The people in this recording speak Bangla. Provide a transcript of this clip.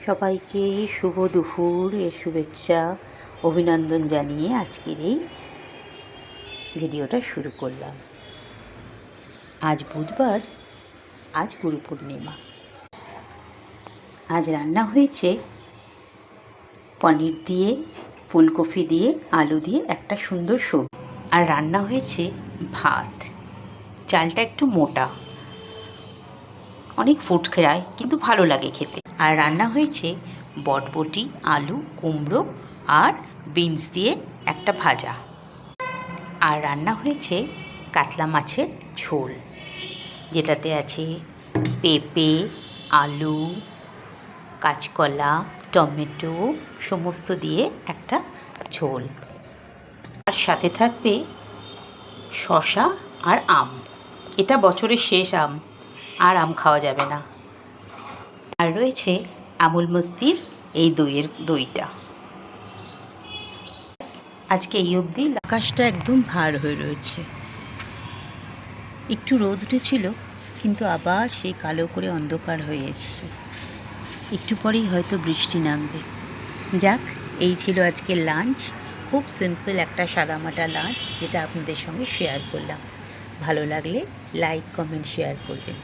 সবাইকে শুভ দুপুর এর শুভেচ্ছা অভিনন্দন জানিয়ে আজকের এই ভিডিওটা শুরু করলাম। আজ বুধবার, আজ গুরু পূর্ণিমা। আজ রান্না হয়েছে পনির দিয়ে, ফুলকপি দিয়ে, আলু দিয়ে একটা সুন্দর সবজি। আর রান্না হয়েছে ভাত। চালটা একটু মোটা, অনেক ফুটখায় কিন্তু ভালো লাগে খেতে। আর রান্না হয়েছে বটবটি, আলু, কুমড়ো আর বিনস দিয়ে একটা ভাজা। আর রান্না হয়েছে কাতলা মাছের ঝোল, যেটাতে আছে পেঁপে, আলু, কাঁচকলা, টমেটো সমস্ত দিয়ে একটা ঝোল। আর সাথে থাকবে শসা আর আম। এটা বছরের শেষ আম, আর আম খাওয়া যাবে না। আর রয়েছে আমুল মস্তির এই দইটা। আজকে এই অবধি। আকাশটা একদম ভার হয়ে রয়েছে, একটু রোদ উঠেছিল কিন্তু আবার সেই কালো করে অন্ধকার হয়ে এসছে। একটু পরেই হয়তো বৃষ্টি নামবে। যাক, এই ছিল আজকের লাঞ্চ। খুব সিম্পল একটা সাদামাটা লাঞ্চ, যেটা আপনাদের সঙ্গে শেয়ার করলাম। ভালো লাগলে লাইক, কমেন্ট, শেয়ার করবেন।